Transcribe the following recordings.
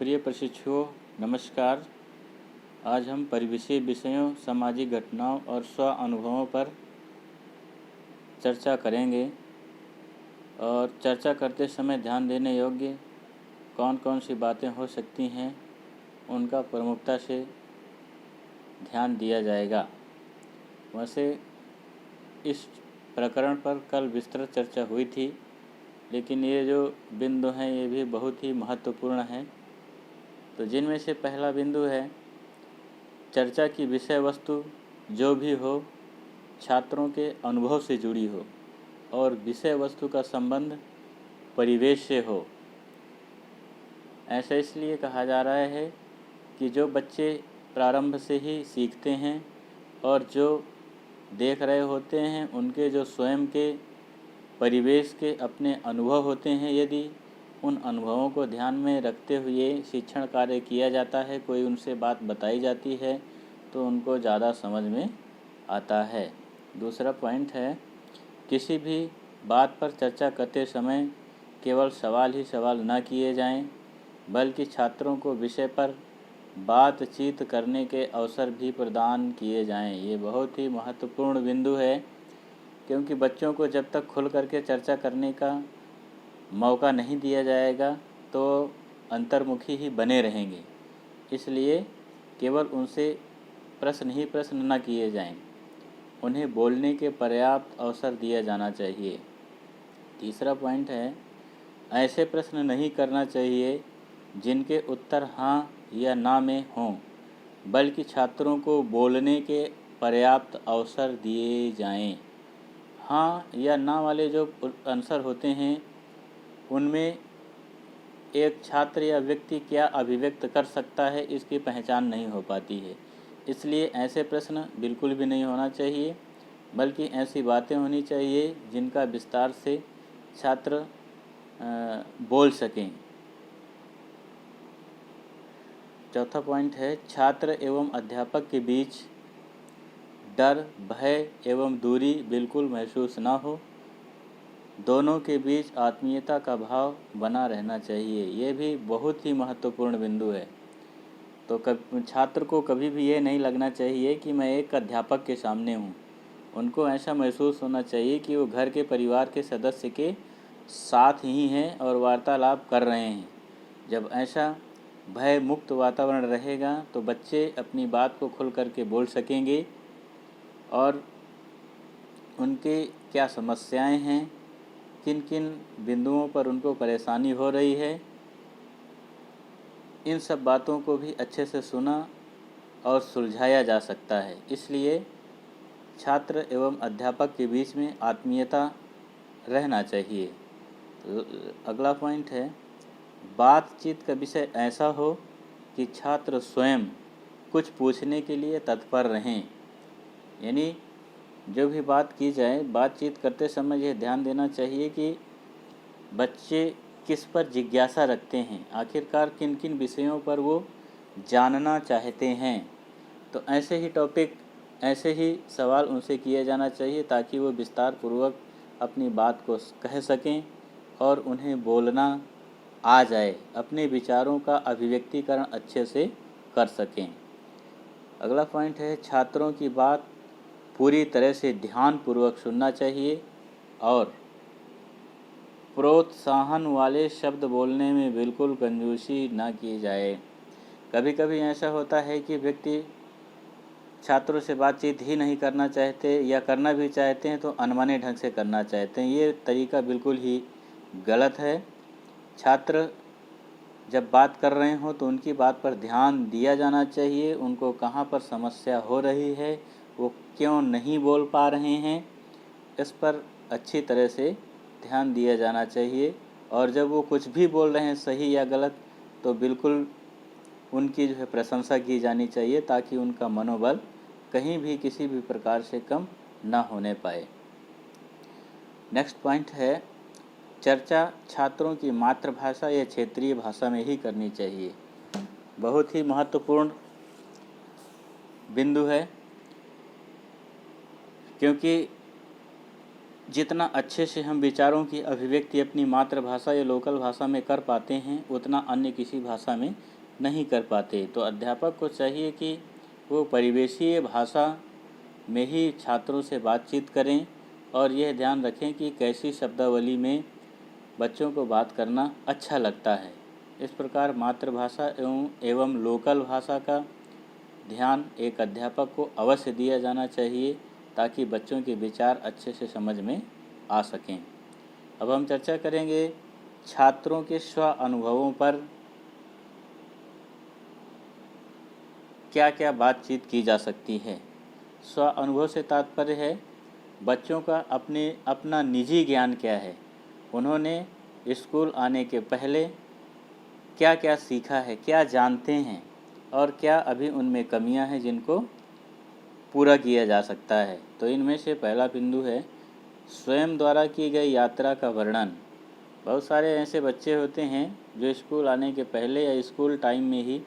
प्रिय प्रशिक्षुओं, नमस्कार। आज हम परिवेशीय विषयों, सामाजिक घटनाओं और स्व अनुभवों पर चर्चा करेंगे। और चर्चा करते समय ध्यान देने योग्य कौन कौन सी बातें हो सकती हैं, उनका प्रमुखता से ध्यान दिया जाएगा। वैसे इस प्रकरण पर कल विस्तृत चर्चा हुई थी, लेकिन ये जो बिंदु हैं ये भी बहुत ही महत्वपूर्ण हैं। तो जिनमें से पहला बिंदु है, चर्चा की विषय वस्तु जो भी हो छात्रों के अनुभव से जुड़ी हो और विषय वस्तु का संबंध परिवेश से हो। ऐसा इसलिए कहा जा रहा है कि जो बच्चे प्रारंभ से ही सीखते हैं और जो देख रहे होते हैं, उनके जो स्वयं के परिवेश के अपने अनुभव होते हैं, यदि उन अनुभवों को ध्यान में रखते हुए शिक्षण कार्य किया जाता है, कोई उनसे बात बताई जाती है, तो उनको ज़्यादा समझ में आता है। दूसरा पॉइंट है, किसी भी बात पर चर्चा करते समय केवल सवाल ही सवाल न किए जाएं, बल्कि छात्रों को विषय पर बातचीत करने के अवसर भी प्रदान किए जाएं। ये बहुत ही महत्वपूर्ण बिंदु है, क्योंकि बच्चों को जब तक खुल करके चर्चा करने का मौका नहीं दिया जाएगा तो अंतर्मुखी ही बने रहेंगे। इसलिए केवल उनसे प्रश्न ही प्रश्न न किए जाएं, उन्हें बोलने के पर्याप्त अवसर दिया जाना चाहिए। तीसरा पॉइंट है, ऐसे प्रश्न नहीं करना चाहिए जिनके उत्तर हाँ या ना में हों, बल्कि छात्रों को बोलने के पर्याप्त अवसर दिए जाएं। हाँ या ना वाले जो आंसर होते हैं, उनमें एक छात्र या व्यक्ति क्या अभिव्यक्त कर सकता है, इसकी पहचान नहीं हो पाती है। इसलिए ऐसे प्रश्न बिल्कुल भी नहीं होना चाहिए, बल्कि ऐसी बातें होनी चाहिए जिनका विस्तार से छात्र बोल सकें। चौथा पॉइंट है, छात्र एवं अध्यापक के बीच डर, भय एवं दूरी बिल्कुल महसूस ना हो। दोनों के बीच आत्मीयता का भाव बना रहना चाहिए। ये भी बहुत ही महत्वपूर्ण बिंदु है। तो छात्र को कभी भी ये नहीं लगना चाहिए कि मैं एक अध्यापक के सामने हूँ। उनको ऐसा महसूस होना चाहिए कि वो घर के परिवार के सदस्य के साथ ही हैं और वार्तालाप कर रहे हैं। जब ऐसा भय मुक्त वातावरण रहेगा तो बच्चे अपनी बात को खुल करके बोल सकेंगे और उनके क्या समस्याएं हैं, किन किन बिंदुओं पर उनको परेशानी हो रही है, इन सब बातों को भी अच्छे से सुना और सुलझाया जा सकता है। इसलिए छात्र एवं अध्यापक के बीच में आत्मीयता रहना चाहिए। अगला पॉइंट है, बातचीत का विषय ऐसा हो कि छात्र स्वयं कुछ पूछने के लिए तत्पर रहें। यानी जो भी बात की जाए, बातचीत करते समय यह ध्यान देना चाहिए कि बच्चे किस पर जिज्ञासा रखते हैं, आखिरकार किन किन विषयों पर वो जानना चाहते हैं। तो ऐसे ही टॉपिक, ऐसे ही सवाल उनसे किया जाना चाहिए ताकि वो विस्तार पूर्वक अपनी बात को कह सकें और उन्हें बोलना आ जाए, अपने विचारों का अभिव्यक्तिकरण अच्छे से कर सकें। अगला पॉइंट है, छात्रों की बात पूरी तरह से ध्यानपूर्वक सुनना चाहिए और प्रोत्साहन वाले शब्द बोलने में बिल्कुल कंजूसी ना की जाए। कभी कभी ऐसा होता है कि व्यक्ति छात्रों से बातचीत ही नहीं करना चाहते, या करना भी चाहते हैं तो अनमने ढंग से करना चाहते हैं। ये तरीका बिल्कुल ही गलत है। छात्र जब बात कर रहे हों तो उनकी बात पर ध्यान दिया जाना चाहिए। उनको कहाँ पर समस्या हो रही है, वो क्यों नहीं बोल पा रहे हैं, इस पर अच्छी तरह से ध्यान दिया जाना चाहिए। और जब वो कुछ भी बोल रहे हैं, सही या गलत, तो बिल्कुल उनकी जो है प्रशंसा की जानी चाहिए, ताकि उनका मनोबल कहीं भी किसी भी प्रकार से कम ना होने पाए। नेक्स्ट पॉइंट है, चर्चा छात्रों की मातृभाषा या क्षेत्रीय भाषा में ही करनी चाहिए। बहुत ही महत्वपूर्ण बिंदु है, क्योंकि जितना अच्छे से हम विचारों की अभिव्यक्ति अपनी मातृभाषा या लोकल भाषा में कर पाते हैं उतना अन्य किसी भाषा में नहीं कर पाते। तो अध्यापक को चाहिए कि वो परिवेशीय भाषा में ही छात्रों से बातचीत करें और यह ध्यान रखें कि कैसी शब्दावली में बच्चों को बात करना अच्छा लगता है। इस प्रकार मातृभाषा एवं लोकल भाषा का ध्यान एक अध्यापक को अवश्य दिया जाना चाहिए ताकि बच्चों के विचार अच्छे से समझ में आ सकें। अब हम चर्चा करेंगे छात्रों के स्व अनुभवों पर क्या क्या बातचीत की जा सकती है। स्व अनुभव से तात्पर्य है बच्चों का अपना निजी ज्ञान क्या है, उन्होंने स्कूल आने के पहले क्या क्या सीखा है, क्या जानते हैं और क्या अभी उनमें कमियां हैं जिनको पूरा किया जा सकता है। तो इनमें से पहला बिंदु है स्वयं द्वारा की गई यात्रा का वर्णन। बहुत सारे ऐसे बच्चे होते हैं जो स्कूल आने के पहले या स्कूल टाइम में ही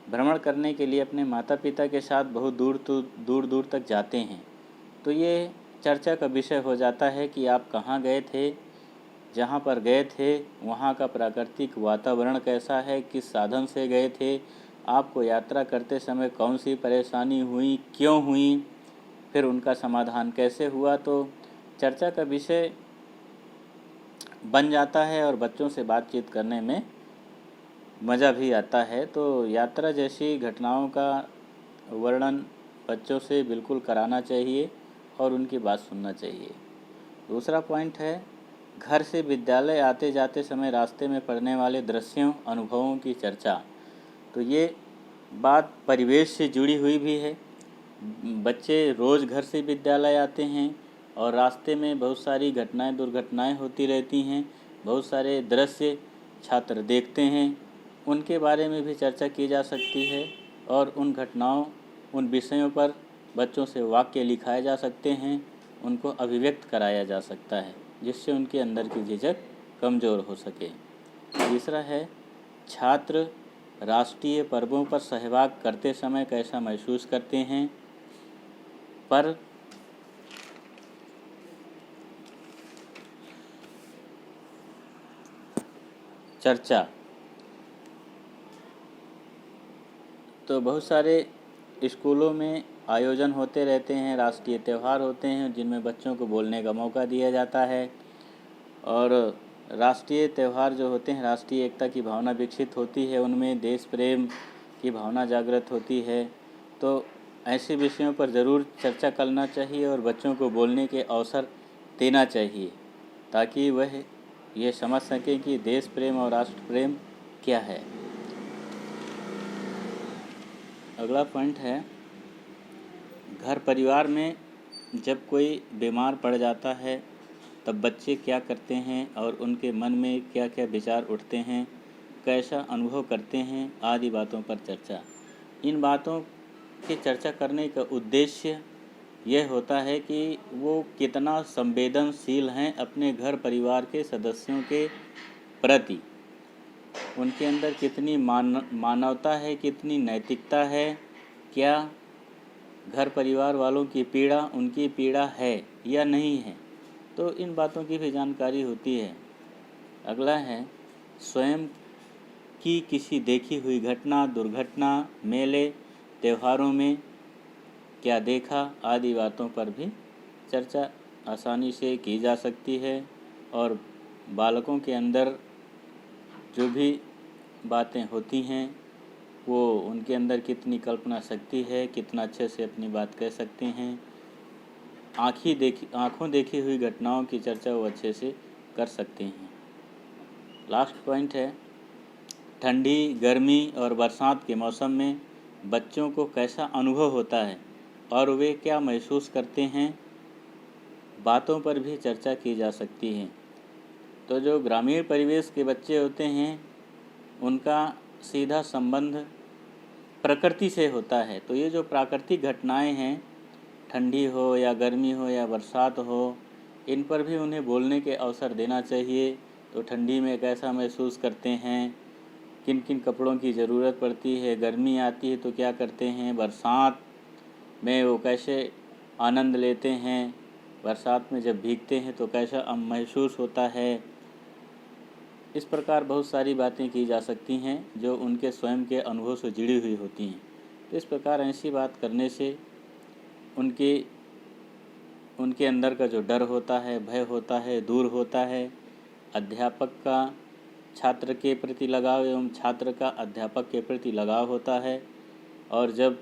भ्रमण करने के लिए अपने माता पिता के साथ बहुत दूर दूर तक जाते हैं। तो ये चर्चा का विषय हो जाता है कि आप कहाँ गए थे, जहाँ पर गए थे वहाँ का प्राकृतिक वातावरण कैसा है, किस साधन से गए थे, आपको यात्रा करते समय कौन सी परेशानी हुई, क्यों हुई, फिर उनका समाधान कैसे हुआ। तो चर्चा का विषय बन जाता है और बच्चों से बातचीत करने में मज़ा भी आता है। तो यात्रा जैसी घटनाओं का वर्णन बच्चों से बिल्कुल कराना चाहिए और उनकी बात सुनना चाहिए। दूसरा पॉइंट है घर से विद्यालय आते जाते समय रास्ते में पड़ने वाले दृश्यों अनुभवों की चर्चा। तो ये बात परिवेश से जुड़ी हुई भी है। बच्चे रोज़ घर से विद्यालय आते हैं और रास्ते में बहुत सारी घटनाएं दुर्घटनाएं होती रहती हैं, बहुत सारे दृश्य छात्र देखते हैं, उनके बारे में भी चर्चा की जा सकती है और उन घटनाओं उन विषयों पर बच्चों से वाक्य लिखाए जा सकते हैं, उनको अभिव्यक्त कराया जा सकता है जिससे उनके अंदर की झिझक कमज़ोर हो सके। तीसरा है छात्र राष्ट्रीय पर्वों पर सहभाग करते समय कैसा महसूस करते हैं पर चर्चा। तो बहुत सारे स्कूलों में आयोजन होते रहते हैं, राष्ट्रीय त्यौहार होते हैं जिनमें बच्चों को बोलने का मौका दिया जाता है और राष्ट्रीय त्यौहार जो होते हैं राष्ट्रीय एकता की भावना विकसित होती है, उनमें देश प्रेम की भावना जागृत होती है। तो ऐसे विषयों पर ज़रूर चर्चा करना चाहिए और बच्चों को बोलने के अवसर देना चाहिए ताकि वह ये समझ सकें कि देश प्रेम और राष्ट्र प्रेम क्या है। अगला पॉइंट है घर परिवार में जब कोई बीमार पड़ जाता है तब बच्चे क्या करते हैं और उनके मन में क्या क्या विचार उठते हैं, कैसा अनुभव करते हैं आदि बातों पर चर्चा। इन बातों की चर्चा करने का उद्देश्य यह होता है कि वो कितना संवेदनशील हैं अपने घर परिवार के सदस्यों के प्रति, उनके अंदर कितनी मानवता है, कितनी नैतिकता है, क्या घर परिवार वालों की पीड़ा उनकी पीड़ा है या नहीं है। तो इन बातों की भी जानकारी होती है। अगला है स्वयं की किसी देखी हुई घटना दुर्घटना मेले त्योहारों में क्या देखा आदि बातों पर भी चर्चा आसानी से की जा सकती है और बालकों के अंदर जो भी बातें होती हैं वो उनके अंदर कितनी कल्पना शक्ति है, कितना अच्छे से अपनी बात कह सकते हैं, आँखों देखी हुई घटनाओं की चर्चा वो अच्छे से कर सकते हैं। लास्ट पॉइंट है ठंडी गर्मी और बरसात के मौसम में बच्चों को कैसा अनुभव होता है और वे क्या महसूस करते हैं, बातों पर भी चर्चा की जा सकती है। तो जो ग्रामीण परिवेश के बच्चे होते हैं उनका सीधा संबंध प्रकृति से होता है। तो ये जो प्राकृतिक घटनाएं हैं, ठंडी हो या गर्मी हो या बरसात हो, इन पर भी उन्हें बोलने के अवसर देना चाहिए। तो ठंडी में कैसा महसूस करते हैं, किन किन कपड़ों की ज़रूरत पड़ती है, गर्मी आती है तो क्या करते हैं, बरसात में वो कैसे आनंद लेते हैं, बरसात में जब भीगते हैं तो कैसा महसूस होता है। इस प्रकार बहुत सारी बातें की जा सकती हैं जो उनके स्वयं के अनुभव से जुड़ी हुई होती हैं। तो इस प्रकार ऐसी बात करने से उनके उनके अंदर का जो डर होता है, भय होता है, दूर होता है। अध्यापक का छात्र के प्रति लगाव एवं छात्र का अध्यापक के प्रति लगाव होता है। और जब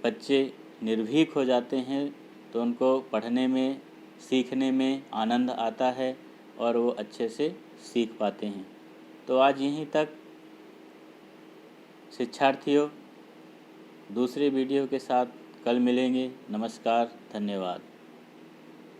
बच्चे निर्भीक हो जाते हैं तो उनको पढ़ने में, सीखने में आनंद आता है और वो अच्छे से सीख पाते हैं। तो आज यहीं तक शिक्षार्थियों, दूसरे वीडियो के साथ कल मिलेंगे। नमस्कार, धन्यवाद।